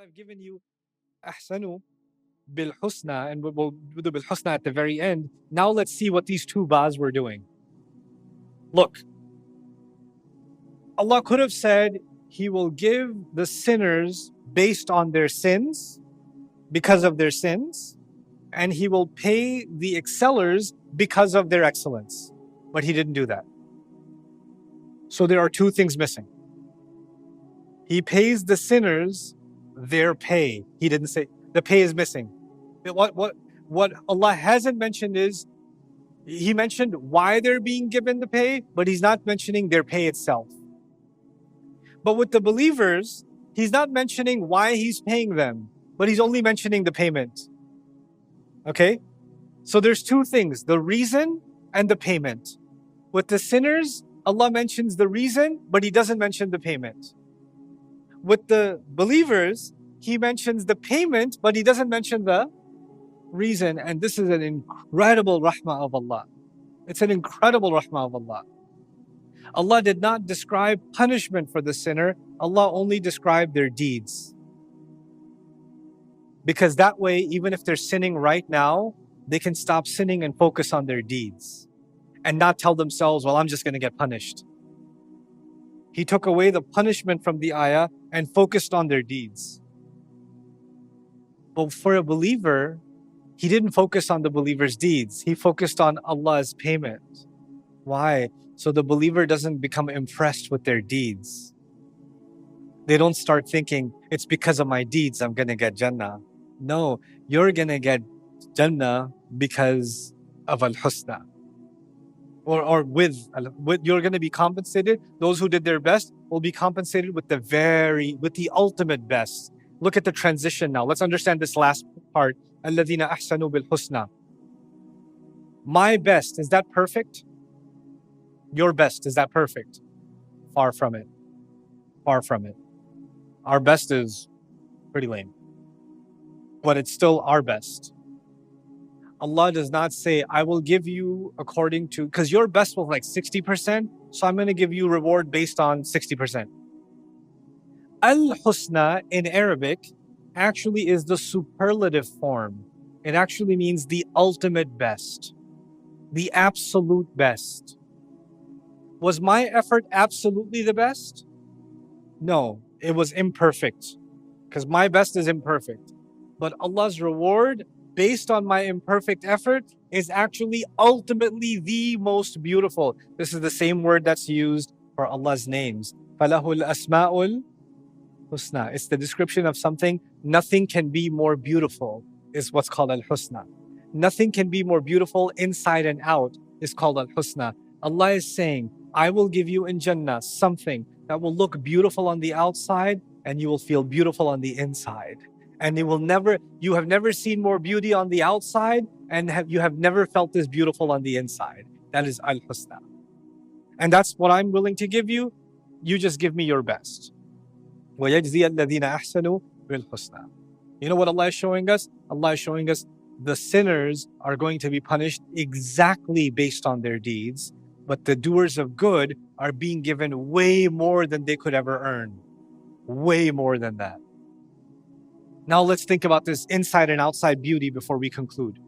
I've given you ahsanu bil husna, and we'll do bil husna at the very end. Now let's see what these two bas were doing. Look, Allah could have said He will give the sinners based on their sins, because of their sins, and He will pay the excellers because of their excellence. But He didn't do that. So there are two things missing. He pays the sinners their pay. He didn't say the pay is missing. What Allah hasn't mentioned is, He mentioned why they're being given the pay, but He's not mentioning their pay itself. But with the believers, He's not mentioning why He's paying them, but He's only mentioning the payment. Okay? So there's two things, the reason and the payment. With the sinners, Allah mentions the reason, but He doesn't mention the payment. With the believers, He mentions the payment, but He doesn't mention the reason. And this is an incredible rahmah of Allah. It's an incredible rahmah of Allah. Allah did not describe punishment for the sinner. Allah only described their deeds. Because that way, even if they're sinning right now, they can stop sinning and focus on their deeds and not tell themselves, well, I'm just going to get punished. He took away the punishment from the ayah and focused on their deeds. But for a believer, He didn't focus on the believer's deeds. He focused on Allah's payment. Why? So the believer doesn't become impressed with their deeds. They don't start thinking, it's because of my deeds I'm going to get Jannah. No, you're going to get Jannah because of Al-Husna. Or with you're going to be compensated. Those who did their best will be compensated with the ultimate best. Look at the transition now. Let's understand this last part. الَّذِينَ أَحْسَنُوا بِالْحُسْنَى. My best, is that perfect? Your best, is that perfect? Far from it. Far from it. Our best is pretty lame. But it's still our best. Allah does not say, I will give you according to, because your best was like 60%, so I'm going to give you reward based on 60%. Al-Husna in Arabic actually is the superlative form. It actually means the ultimate best, the absolute best. Was my effort absolutely the best? No, it was imperfect, because my best is imperfect. But Allah's reward based on my imperfect effort is actually ultimately the most beautiful. This is the same word that's used for Allah's names. فَلَهُ الْأَسْمَاءُ الْحُسْنَى. It's the description of something. Nothing can be more beautiful is what's called Al-Husna. Nothing can be more beautiful inside and out is called Al-Husna. Allah is saying, I will give you in Jannah something that will look beautiful on the outside and you will feel beautiful on the inside. And you have never seen more beauty on the outside and you have never felt this beautiful on the inside. That is Al-Husna. And that's what I'm willing to give you. You just give me your best. وَيَجْزِيَ الَّذِينَ أَحْسَنُوا بِالْحُسْنَى. You know what Allah is showing us? Allah is showing us the sinners are going to be punished exactly based on their deeds, but the doers of good are being given way more than they could ever earn. Way more than that. Now let's think about this inside and outside beauty before we conclude.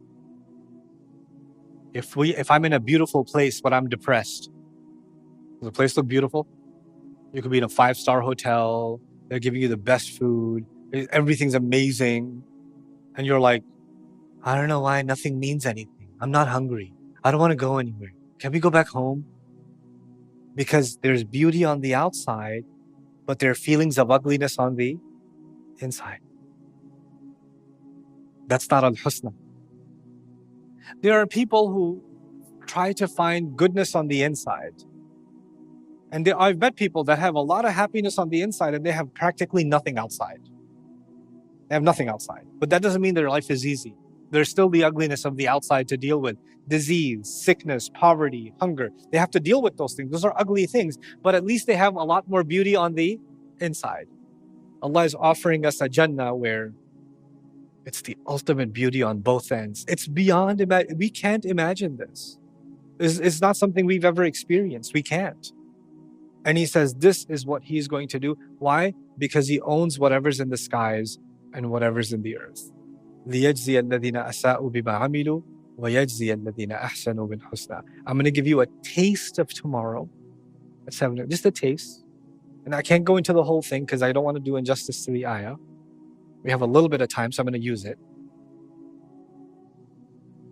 If I'm in a beautiful place but I'm depressed, does the place look beautiful? You could be in a 5-star hotel, they're giving you the best food, everything's amazing, and you're like, I don't know why nothing means anything. I'm not hungry. I don't want to go anywhere. Can we go back home? Because there's beauty on the outside, but there are feelings of ugliness on the inside. That's not Al-Husna. There are people who try to find goodness on the inside. And I've met people that have a lot of happiness on the inside and they have practically nothing outside. They have nothing outside. But that doesn't mean their life is easy. There's still the ugliness of the outside to deal with. Disease, sickness, poverty, hunger. They have to deal with those things. Those are ugly things. But at least they have a lot more beauty on the inside. Allah is offering us a Jannah where it's the ultimate beauty on both ends. It's beyond, we can't imagine this. It's not something we've ever experienced. We can't. And He says this is what He's going to do. Why? Because He owns whatever's in the skies and whatever's in the earth. لِيَجْزِيَ الَّذِينَ أَسَاءُوا بِمَا عَمِلُوا وَيَجْزِيَ الَّذِينَ أَحْسَنُوا بِالْحُسْنَى. I'm going to give you a taste of tomorrow at 7, just a taste. And I can't go into the whole thing because I don't want to do injustice to the ayah. We have a little bit of time, so I'm going to use it.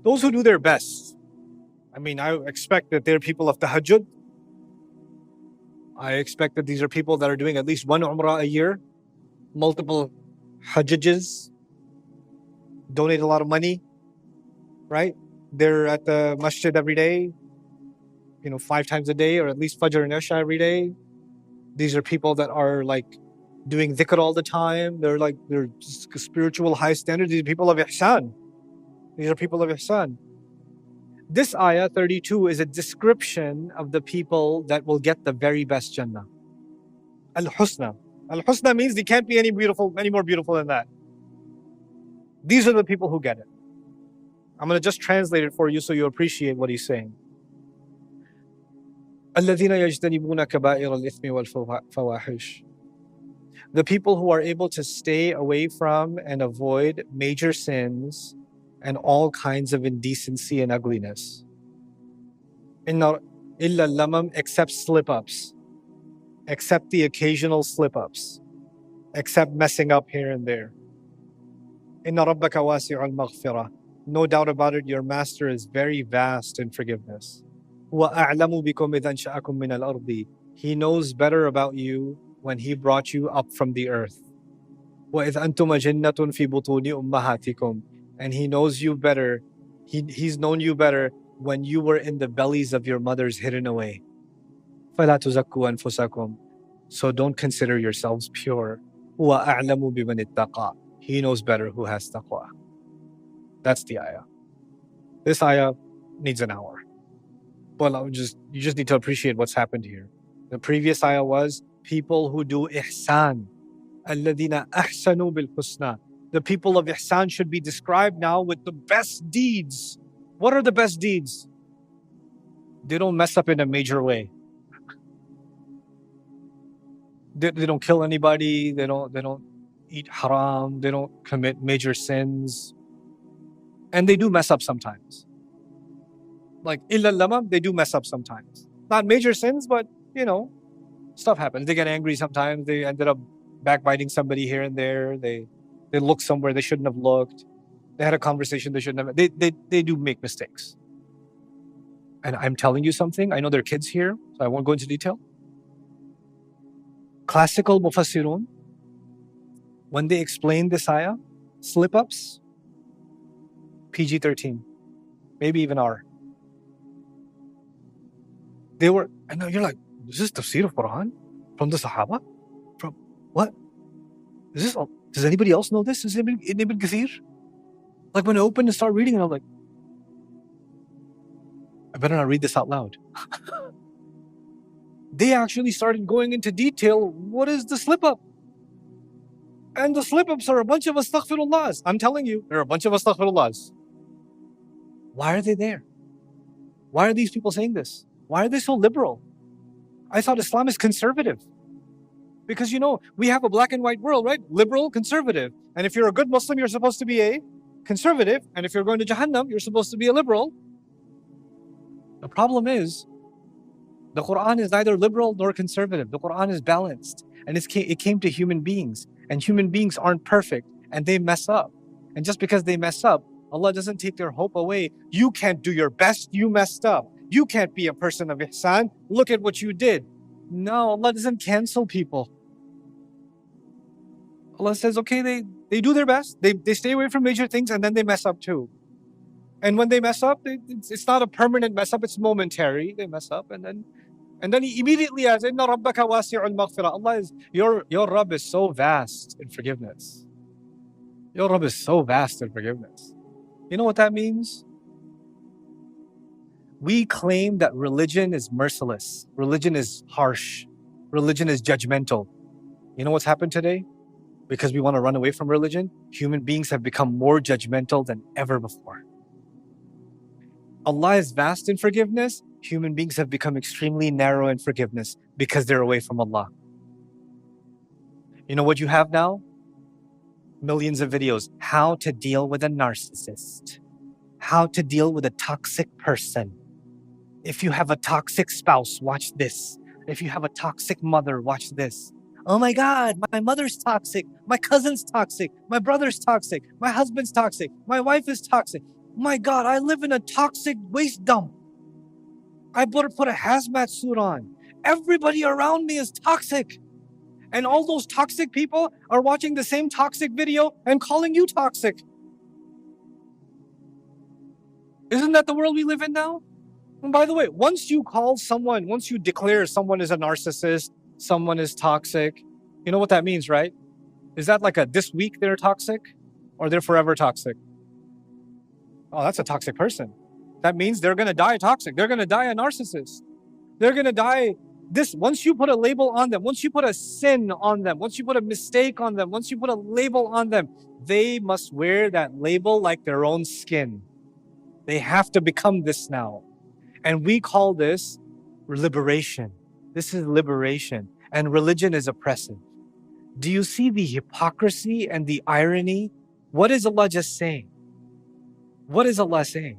Those who do their best. I mean, I expect that they're people of tahajjud. I expect that these are people that are doing at least one umrah a year, multiple hajjages, donate a lot of money, right? They're at the masjid every day, 5 times a day, or at least Fajr and Isha every day. These are people that are like doing dhikr all the time. They're spiritual high standards. These are people of ihsan. These are people of ihsan. This ayah 32 is a description of the people that will get the very best Jannah. Al-Husna. Al-Husna means they can't be any more beautiful than that. These are the people who get it. I'm going to just translate it for you so you appreciate what he's saying. الَّذِينَ يَجْتَنِبُونَ كَبَائِرَ الْإِثْمِ وَالْفَوَاحِشِ. The people who are able to stay away from and avoid major sins and all kinds of indecency and ugliness. إِلَّا اللَّمَمْ, except slip-ups. Except the occasional slip-ups. Except messing up here and there. إِنَّ رَبَّكَ وَاسِعُ الْمَغْفِرَةِ. No doubt about it, your master is very vast in forgiveness. وَأَعْلَمُ بِكُمْ إِذْ أَنشَأَكُم مِّنَ الْأَرْضِ. He knows better about you when he brought you up from the earth. وَإِذْ أَنْتُمْ أَجِنَّةٌ فِي بُطُونِ أُمَّهَاتِكُمْ. And he knows you better. He's known you better when you were in the bellies of your mothers hidden away. فَلَا تُزَكُّوا أَنفُسَكُمْ. So don't consider yourselves pure. وَأَعْلَمُ بِمَنِ اتَّقَى. He knows better who has taqwa. That's the ayah. This ayah needs an hour. Well, you just need to appreciate what's happened here. The previous ayah was people who do ihsan. الَّذِينَ أَحْسَنُوا بِالْحُسْنَى. The people of ihsan should be described now with the best deeds. What are the best deeds? They don't mess up in a major way. They don't kill anybody. They don't eat haram. They don't commit major sins. And they do mess up sometimes. Like illa lamam, they do mess up sometimes. Not major sins, but stuff happens. They get angry sometimes. They ended up backbiting somebody here and there. They look somewhere they shouldn't have looked. They had a conversation they shouldn't have. They do make mistakes. And I'm telling you something. I know there are kids here, so I won't go into detail. Classical mufassirun, when they explain this ayah, slip-ups, PG-13, maybe even R. And now you're like, is this tafsir of Quran? From the Sahaba? From what? Does anybody else know this? Is it Ibn Kathir? Like when I opened and start reading it, I'm like, I better not read this out loud. They actually started going into detail. What is the slip-up? And the slip-ups are a bunch of astaghfirullahs. I'm telling you, there are a bunch of astaghfirullahs. Why are they there? Why are these people saying this? Why are they so liberal? I thought Islam is conservative. Because we have a black and white world, right? Liberal, conservative. And if you're a good Muslim, you're supposed to be a conservative. And if you're going to Jahannam, you're supposed to be a liberal. The problem is, the Quran is neither liberal nor conservative. The Quran is balanced. And it came to human beings. And human beings aren't perfect. And they mess up. And just because they mess up, Allah doesn't take their hope away. You can't do your best. You messed up. You can't be a person of ihsan. Look at what you did. No, Allah doesn't cancel people. Allah says, okay, they do their best. They stay away from major things and then they mess up too. And when they mess up, it's not a permanent mess up. It's momentary. They mess up and then he immediately adds, Inna rabbaka wasi'ul maghfirah. Allah is, your Rabb is so vast in forgiveness. Your Rabb is so vast in forgiveness. You know what that means? We claim that religion is merciless. Religion is harsh. Religion is judgmental. You know what's happened today? Because we want to run away from religion, human beings have become more judgmental than ever before. Allah is vast in forgiveness. Human beings have become extremely narrow in forgiveness because they're away from Allah. You know what you have now? Millions of videos. How to deal with a narcissist. How to deal with a toxic person. If you have a toxic spouse, watch this. If you have a toxic mother, watch this. Oh my God, my mother's toxic. My cousin's toxic. My brother's toxic. My husband's toxic. My wife is toxic. My God, I live in a toxic waste dump. I better put a hazmat suit on. Everybody around me is toxic. And all those toxic people are watching the same toxic video and calling you toxic. Isn't that the world we live in now? And by the way, once you declare someone is a narcissist, someone is toxic, you know what that means, right? Is that like this week they're toxic or they're forever toxic? Oh, that's a toxic person. That means they're going to die toxic. They're going to die a narcissist. They're going to die this. Once you put a label on them, once you put a sin on them, once you put a mistake on them, once you put a label on them, they must wear that label like their own skin. They have to become this now. And we call this liberation. This is liberation. And religion is oppressive. Do you see the hypocrisy and the irony? What is Allah just saying? What is Allah saying?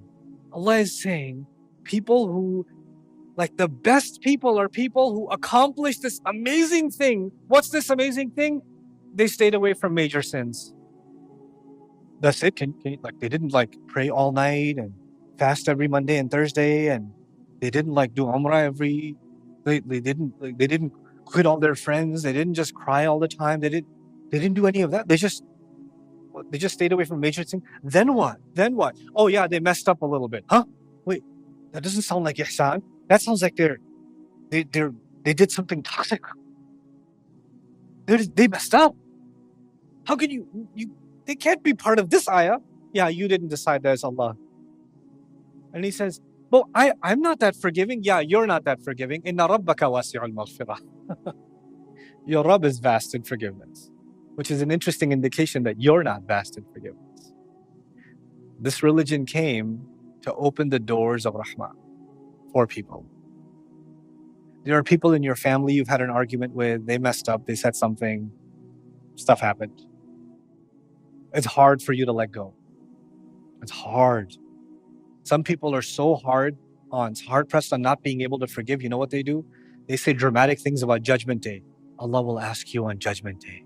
Allah is saying people who, like the best people are people who accomplish this amazing thing. What's this amazing thing? They stayed away from major sins. That's it. They didn't pray all night and fast every Monday and Thursday, and they didn't do Umrah they didn't quit all their friends. They didn't just cry all the time. They didn't do any of that. They just stayed away from major things. Then what? Oh yeah, they messed up a little bit. Huh? Wait, that doesn't sound like ihsan. That sounds like they did something toxic. They messed up. How can you they can't be part of this ayah. Yeah, you didn't decide that as Allah. And he says, well, I'm not that forgiving. Yeah, you're not that forgiving. Inna rabbaka wasi'ul maghfirah. Your Rabb is vast in forgiveness, which is an interesting indication that you're not vast in forgiveness. This religion came to open the doors of rahmah for people. There are people in your family you've had an argument with, they messed up, they said something, stuff happened. It's hard for you to let go. It's hard. Some people are so hard-pressed on not being able to forgive. You know what they do? They say dramatic things about Judgment Day. Allah will ask you on Judgment Day.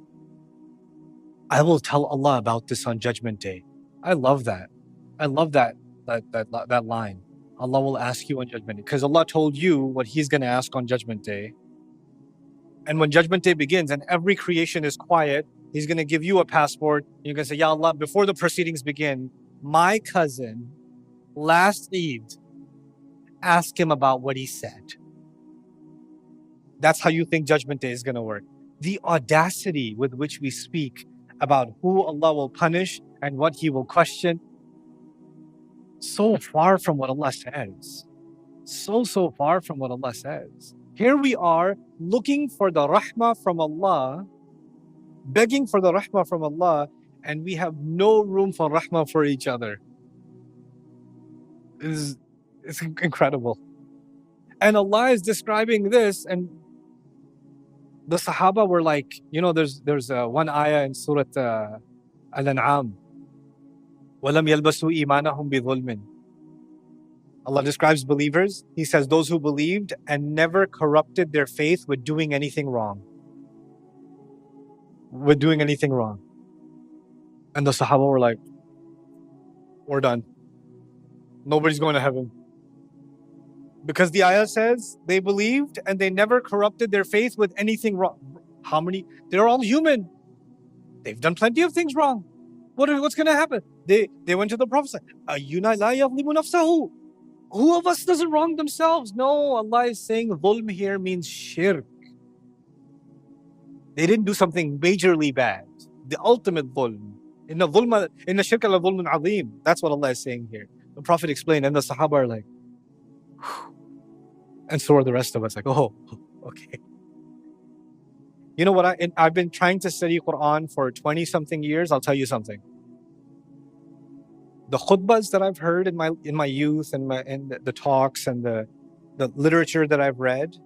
I will tell Allah about this on Judgment Day. I love that. I love that line. Allah will ask you on Judgment Day. Because Allah told you what He's going to ask on Judgment Day. And when Judgment Day begins and every creation is quiet, He's going to give you a passport. You're going to say, Ya Allah, before the proceedings begin, my cousin, last Eid, ask him about what he said. That's how you think Judgment Day is going to work. The audacity with which we speak about who Allah will punish and what He will question, so far from what Allah says. So far from what Allah says. Here we are looking for the rahmah from Allah, begging for the rahmah from Allah, and we have no room for rahmah for each other. It's incredible. And Allah is describing this, and the Sahaba were like, there's one ayah in Surah Al-An'am. وَلَمْ يَلْبَسُوا إِيمَانَهُمْ بِظُلْمٍ. Allah describes believers. He says, those who believed and never corrupted their faith with doing anything wrong. And the Sahaba were like, we're done. Nobody's going to heaven. Because the ayah says they believed and they never corrupted their faith with anything wrong. How many? They're all human. They've done plenty of things wrong. What's going to happen? They went to the Prophet. Ayyuna la yazlimu nafsahu. Who of us doesn't wrong themselves? No, Allah is saying dhulm here means shirk. They didn't do something majorly bad. The ultimate dhulm. Inna shirka la dhulmun azim. That's what Allah is saying here. The Prophet explained, and the Sahaba are like, and so are the rest of us, like, oh, okay. You know what? I've been trying to study Quran for 20-something years. I'll tell you something. The khutbahs that I've heard in my youth and the talks and the literature that I've read,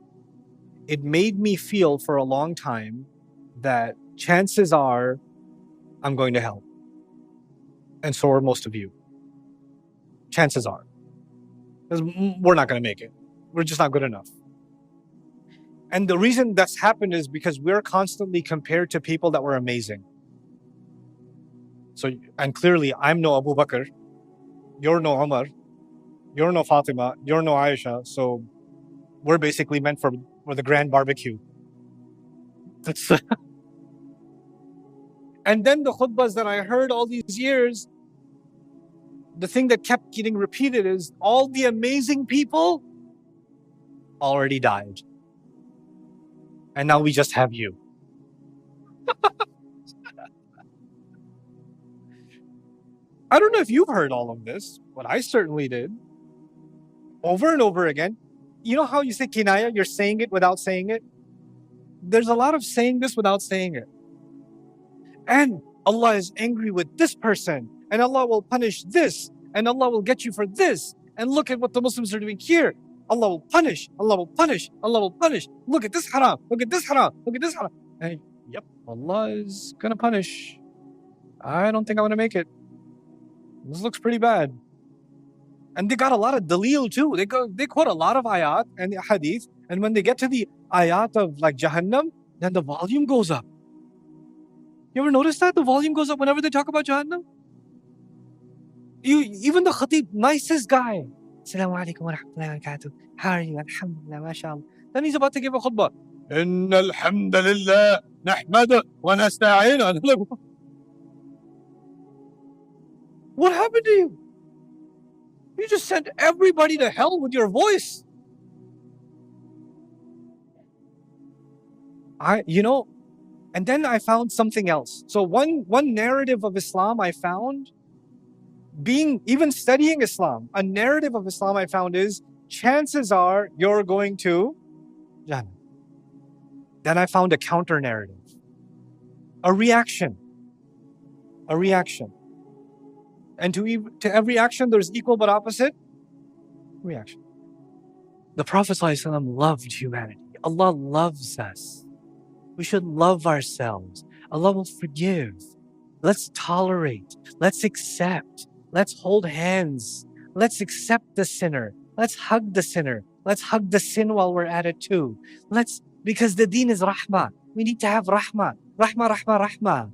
it made me feel for a long time that chances are I'm going to hell. And so are most of you. Chances are. Because we're not going to make it. We're just not good enough. And the reason that's happened is because we're constantly compared to people that were amazing. So, and clearly, I'm no Abu Bakr, you're no Umar, you're no Fatima, you're no Aisha. So we're basically meant for the grand barbecue. That's and then the khutbahs that I heard all these years, the thing that kept getting repeated is all the amazing people already died. And now we just have you. I don't know if you've heard all of this, but I certainly did. Over and over again. You know how you say kinaya, you're saying it without saying it? There's a lot of saying this without saying it. And Allah is angry with this person, and Allah will punish this, and Allah will get you for this. And look at what the Muslims are doing here. Allah will punish, Allah will punish, Allah will punish. Look at this haram, look at this haram, look at this haram. And yep, Allah is going to punish. I don't think I'm going to make it. This looks pretty bad. And they got a lot of dalil too. They quote a lot of ayat and the hadith. And when they get to the ayat of like Jahannam, then the volume goes up. You ever notice that? The volume goes up whenever they talk about Jahannam? Even the khatib, nicest guy. Assalamu alaikum wa rahmatullahi wa barakatuh. How are you? Alhamdulillah, mashallah. Then he's about to give a khutbah. Inna alhamdulillah, nahmadu wa nasta'inu. What happened to you? You just sent everybody to hell with your voice. And then I found something else. So one narrative of Islam I found, even studying Islam, a narrative of Islam I found is, chances are you're going to Jannah. Then I found a counter narrative, a reaction. And to every action, there's equal but opposite reaction. The Prophet ﷺ loved humanity. Allah loves us. We should love ourselves. Allah will forgive. Let's tolerate. Let's accept. Let's hold hands. Let's accept the sinner. Let's hug the sinner. Let's hug the sin while we're at it too. Because the deen is rahmah. We need to have rahmah. Rahmah.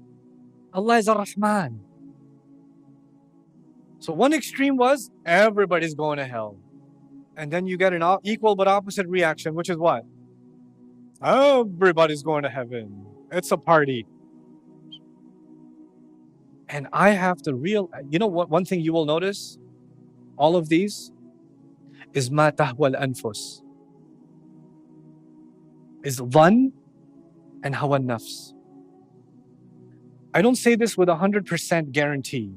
Allah is ar-Rahman. So one extreme was, everybody's going to hell. And then you get an equal but opposite reaction, which is what? Everybody's going to heaven. It's a party. And I have to you know what? One thing you will notice, all of these, is ma tahwa al-anfus. Is dhann and hawa nafs. I don't say this with 100% guarantee,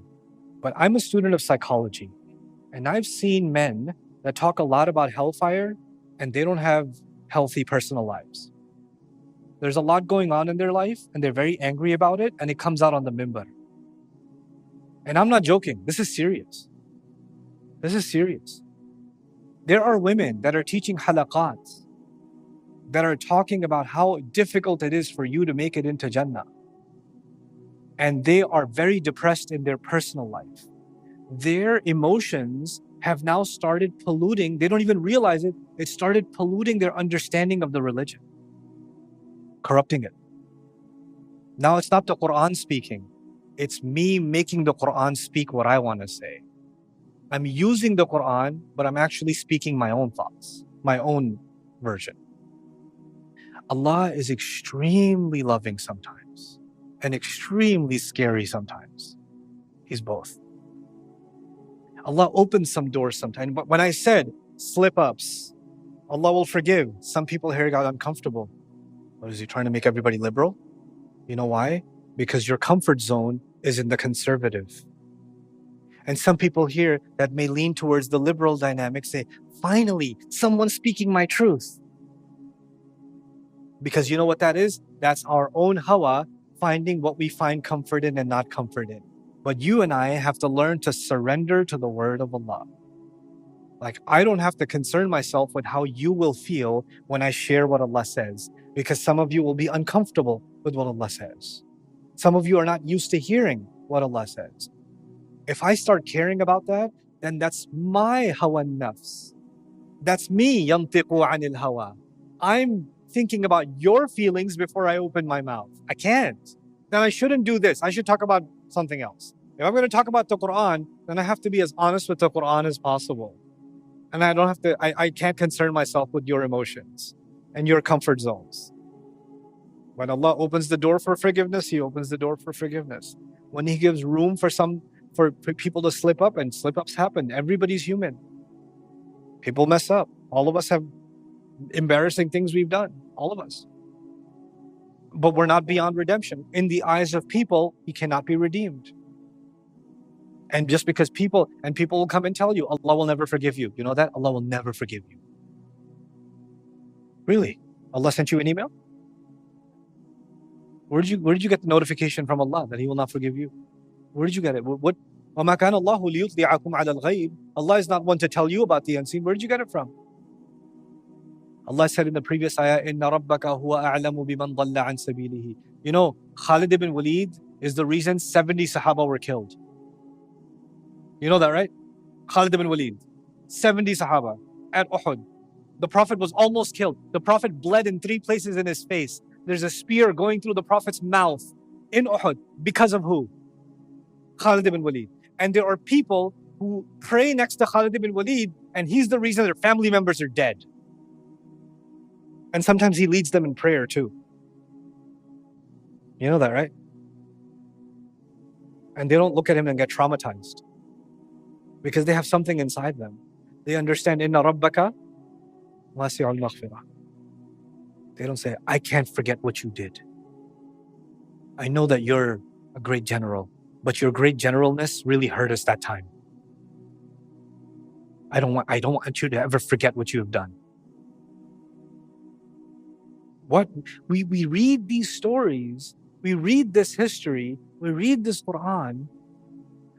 but I'm a student of psychology. And I've seen men that talk a lot about hellfire and they don't have healthy personal lives. There's a lot going on in their life and they're very angry about it, and it comes out on the mimbar. And I'm not joking. This is serious. There are women that are teaching halaqat that are talking about how difficult it is for you to make it into Jannah. And they are very depressed in their personal life. Their emotions have now started polluting. They don't even realize it. It started polluting their understanding of the religion, corrupting it. Now it's not the Quran speaking. It's me making the Quran speak what I want to say. I'm using the Quran, but I'm actually speaking my own thoughts, my own version. Allah is extremely loving sometimes and extremely scary sometimes. He's both. Allah opens some doors sometimes. But when I said slip-ups, Allah will forgive. Some people here got uncomfortable. What, is he trying to make everybody liberal? You know why? Because your comfort zone is in the conservative. And some people here that may lean towards the liberal dynamic say, finally, someone's speaking my truth. Because you know what that is? That's our own hawa finding what we find comfort in and not comfort in. But you and I have to learn to surrender to the word of Allah. Like, I don't have to concern myself with how you will feel when I share what Allah says, because some of you will be uncomfortable with what Allah says. Some of you are not used to hearing what Allah says. If I start caring about that, then that's my hawa nafs. That's me, yantiqu anil hawa. I'm thinking about your feelings before I open my mouth. I can't. Then I shouldn't do this. I should talk about something else. If I'm going to talk about the Quran, then I have to be as honest with the Quran as possible. And I can't concern myself with your emotions and your comfort zones. When Allah opens the door for forgiveness, He opens the door for forgiveness. When He gives room for people to slip up, and slip-ups happen. Everybody's human. People mess up. All of us have embarrassing things we've done. All of us. But we're not beyond redemption. In the eyes of people, He cannot be redeemed. And just because people will come and tell you, Allah will never forgive you. You know that? Allah will never forgive you. Really? Allah sent you an email? Where did you get the notification from Allah that He will not forgive you? Where did you get it? What? وَمَا كَانَ اللَّهُ لِيُطْلِعَكُمْ عَلَى الْغَيْبِ. Allah is not one to tell you about the unseen. Where did you get it from? Allah said in the previous ayah, إِنَّ رَبَّكَ هُوَ أَعْلَمُ بِمَنْ ضَلَّ عَنْ سَبِيلِهِ. You know, Khalid ibn Walid is the reason 70 Sahaba were killed. You know that, right? Khalid ibn Walid, 70 Sahaba at Uhud. The Prophet was almost killed. The Prophet bled in 3 places in his face. There's a spear going through the Prophet's mouth in Uhud. Because of who? Khalid ibn Walid. And there are people who pray next to Khalid ibn Walid, and he's the reason their family members are dead. And sometimes he leads them in prayer too. You know that, right? And they don't look at him and get traumatized, because they have something inside them. They understand, Inna Rabbaka wasi'ul maghfirah. They don't say, I can't forget what you did. I know that you're a great general, but your great generalness really hurt us that time. I don't want you to ever forget what you have done. What we read these stories, we read this history, we read this Quran,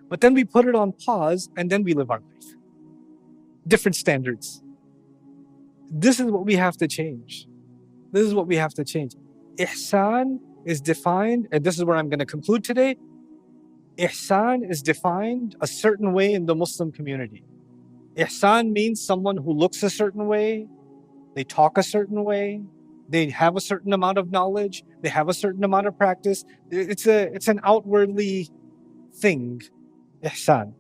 but then we put it on pause and then we live our life. Different standards. This is what we have to change. This is what we have to change. Ihsan is defined, and this is where I'm going to conclude today. Ihsan is defined a certain way in the Muslim community. Ihsan means someone who looks a certain way, they talk a certain way, they have a certain amount of knowledge, they have a certain amount of practice. It's an outwardly thing, ihsan.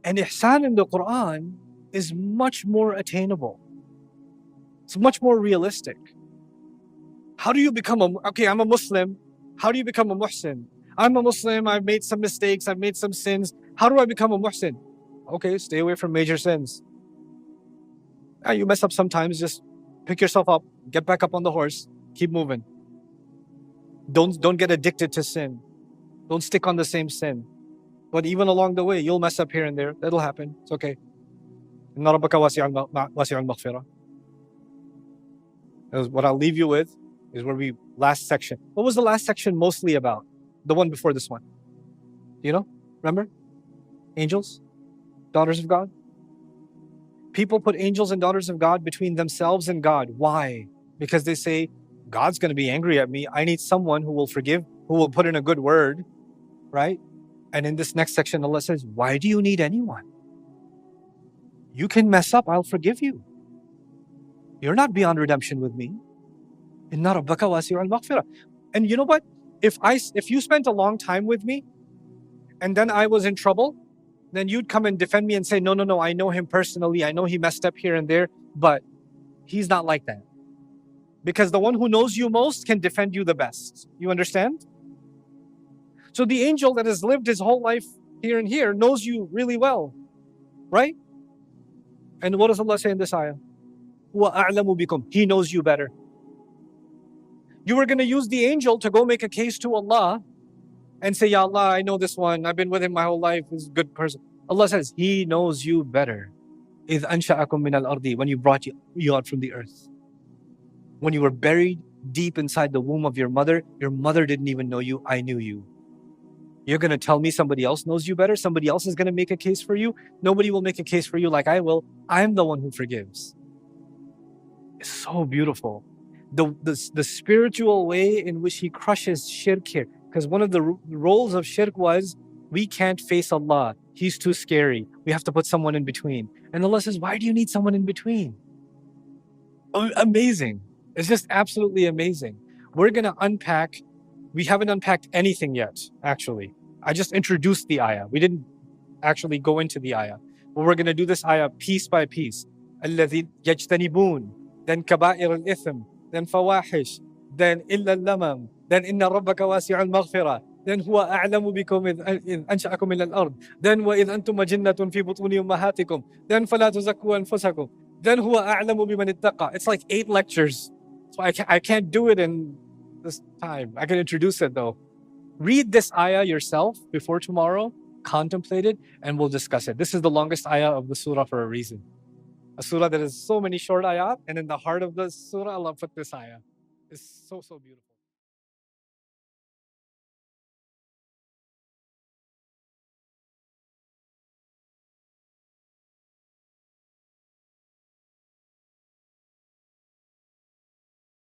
And ihsan in the Quran is much more attainable. It's much more realistic. How do you become I'm a Muslim. How do you become a muhsin? I'm a Muslim, I've made some mistakes, I've made some sins. How do I become a muhsin? Okay, stay away from major sins. You mess up sometimes, just pick yourself up, get back up on the horse, keep moving. Don't get addicted to sin. Don't stick on the same sin. But even along the way, you'll mess up here and there. That'll happen. It's okay. Inna rabbaka wasi'ul maghfirah. What I'll leave you with is last section. What was the last section mostly about? The one before this one. Do you know? Remember? Angels? Daughters of God? People put angels and daughters of God between themselves and God. Why? Because they say, God's going to be angry at me. I need someone who will forgive, who will put in a good word, right? And in this next section, Allah says, why do you need anyone? You can mess up, I'll forgive you. You're not beyond redemption with me. Inna rabbaka wasi'ul maghfirah. And you know what? If you spent a long time with me, and then I was in trouble, then you'd come and defend me and say, no, I know him personally. I know he messed up here and there, but he's not like that. Because the one who knows you most can defend you the best. You understand? So the angel that has lived his whole life here and here knows you really well, right? And what does Allah say in this ayah? وَأَعْلَمُ بِكُمْ. He knows you better. You were going to use the angel to go make a case to Allah and say, Ya Allah, I know this one. I've been with him my whole life. He's a good person. Allah says, He knows you better. إِذْ أَنْشَأَكُم مِّنَ الْأَرْضِ. When you brought you out from the earth. When you were buried deep inside the womb of your mother didn't even know you. I knew you. You're going to tell me somebody else knows you better? Somebody else is going to make a case for you? Nobody will make a case for you like I will. I'm the one who forgives. It's so beautiful. the spiritual way in which he crushes shirk here. Because one of the roles of shirk was, we can't face Allah. He's too scary. We have to put someone in between. And Allah says, why do you need someone in between? Amazing. It's just absolutely amazing. We're going to unpack. We haven't unpacked anything yet, actually. I just introduced the ayah. We didn't actually go into the ayah. But we're going to do this ayah piece by piece. الَّذِي يَجْتَنِبُونَ, then كَبَائِرُ الْإِثْمِ, then فَوَاحِشْ, then إِلَّا اللَّمَمْ, then إِنَّ رَبَّكَ وَاسِعُ الْمَغْفِرَةِ, then هُوَ أَعْلَمُ بِكُمْ إِذْ أَنْشَأَكُمْ مِنَ الْأَرْضِ, then وَإِذْ أَنْتُمْ أَجِنَّةٌ فِي بُطُونِ أُمَّهَاتِكُمْ, then فَلَا تُزَكُّوا أَنفُسَكُمْ, then هُوَ أَعْلَمُ بِمَنِ اتَّقَى. It's like 8 lectures. So I can't do it in this time. I can introduce it though. Read this ayah yourself before tomorrow, contemplate it, and we'll discuss it. This is the longest ayah of the surah for a reason. A surah that has so many short ayat, and in the heart of the surah, Allah put this ayah. It's so, so beautiful.